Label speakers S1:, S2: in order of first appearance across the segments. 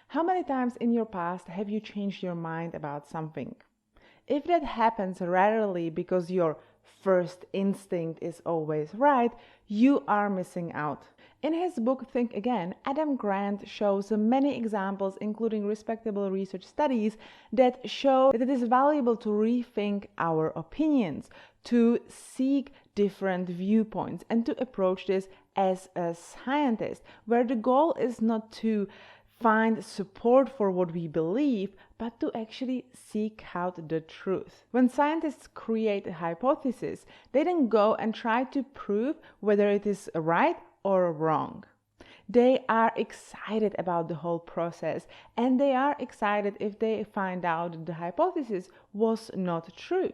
S1: How many times in your past have you changed your mind about something? If that happens rarely because your first instinct is always right, you are missing out. In his book Think Again, Adam Grant shows many examples, including respectable research studies, that show that it is valuable to rethink our opinions, to seek different viewpoints, and to approach this as a scientist, where the goal is not to find support for what we believe, but to actually seek out the truth. When scientists create a hypothesis, they then go and try to prove whether it is right or wrong. They are excited about the whole process, and they are excited if they find out that the hypothesis was not true,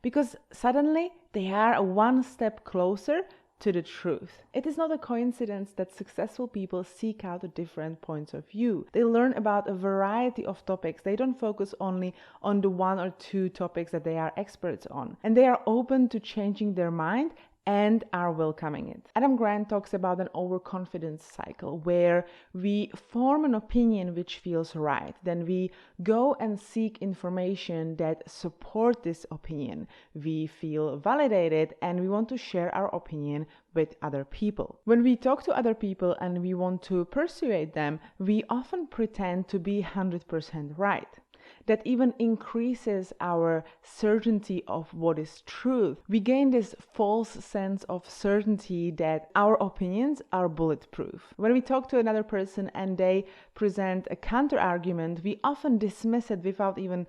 S1: because suddenly they are one step closer to the truth. It is not a coincidence that successful people seek out different points of view. They learn about a variety of topics. They don't focus only on the one or two topics that they are experts on. And they are open to changing their mind and are welcoming it. Adam Grant talks about an overconfidence cycle where we form an opinion which feels right. Then we go and seek information that support this opinion. We feel validated and we want to share our opinion with other people. When we talk to other people and we want to persuade them, we often pretend to be 100% right. That even increases our certainty of what is truth. We gain this false sense of certainty that our opinions are bulletproof. When we talk to another person and they present a counter argument, we often dismiss it without even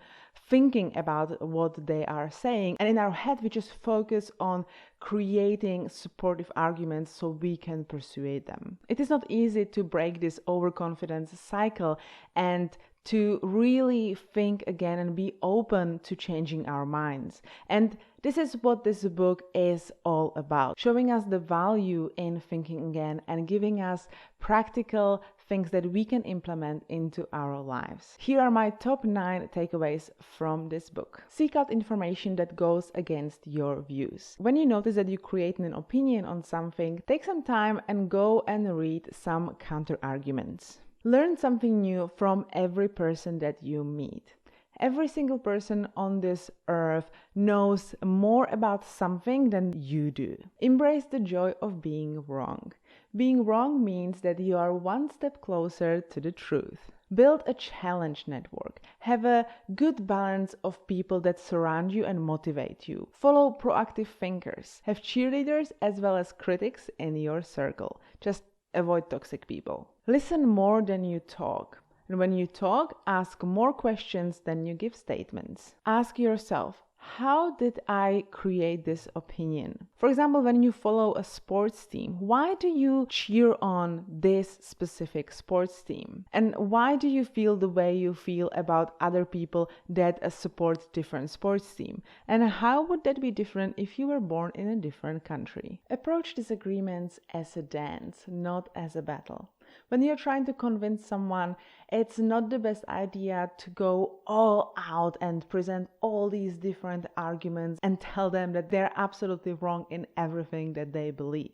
S1: thinking about what they are saying. And in our head, we just focus on creating supportive arguments so we can persuade them. It is not easy to break this overconfidence cycle and to really think again and be open to changing our minds. And this is what this book is all about, showing us the value in thinking again and giving us practical things that we can implement into our lives. Here are my top 9 takeaways from this book. Seek out information that goes against your views. When you notice that you create an opinion on something, take some time and go and read some counter arguments. Learn something new from every person that you meet. Every single person on this earth knows more about something than you do. Embrace the joy of being wrong. Being wrong means that you are one step closer to the truth. Build a challenge network. Have a good balance of people that surround you and motivate you. Follow proactive thinkers. Have cheerleaders as well as critics in your circle. Just avoid toxic people. Listen more than you talk. And when you talk, ask more questions than you give statements. Ask yourself, how did I create this opinion? For example, when you follow a sports team, why do you cheer on this specific sports team? And why do you feel the way you feel about other people that support different sports team? And how would that be different if you were born in a different country? Approach disagreements as a dance, not as a battle. When you're trying to convince someone, it's not the best idea to go all out and present all these different arguments and tell them that they're absolutely wrong in everything that they believe.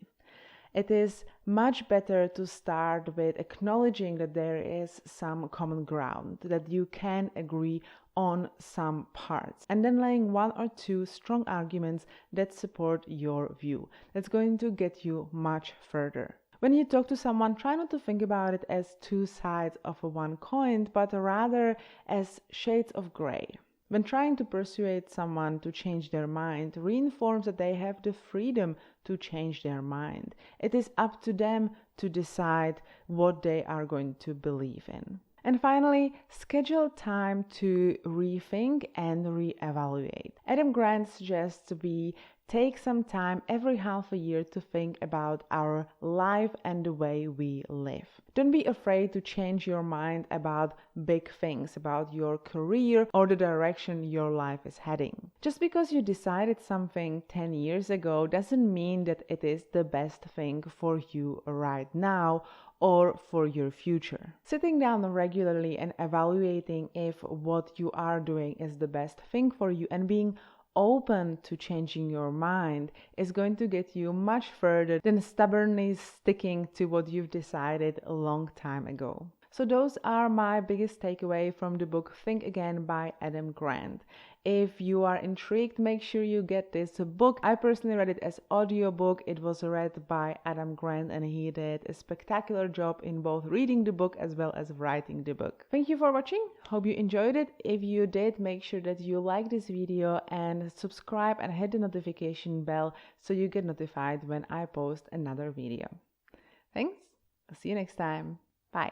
S1: It is much better to start with acknowledging that there is some common ground, that you can agree on some parts, and then laying 1 or 2 strong arguments that support your view. That's going to get you much further. When you talk to someone, try not to think about it as 2 sides of one coin, but rather as shades of gray. When trying to persuade someone to change their mind, reinforce that they have the freedom to change their mind. It is up to them to decide what they are going to believe in. And finally, schedule time to rethink and reevaluate. Adam Grant suggests we take some time every half a year to think about our life and the way we live. Don't be afraid to change your mind about big things, about your career or the direction your life is heading. Just because you decided something 10 years ago doesn't mean that it is the best thing for you right now or for your future. Sitting down regularly and evaluating if what you are doing is the best thing for you and being open to changing your mind is going to get you much further than stubbornly sticking to what you've decided a long time ago. So those are my biggest takeaway from the book Think Again by Adam Grant. If you are intrigued, make sure you get this book. I personally read it as audiobook. It was read by Adam Grant and he did a spectacular job in both reading the book as well as writing the book. Thank you for watching. Hope you enjoyed it. If you did, make sure that you like this video and subscribe and hit the notification bell so you get notified when I post another video. Thanks. I'll see you next time. Bye.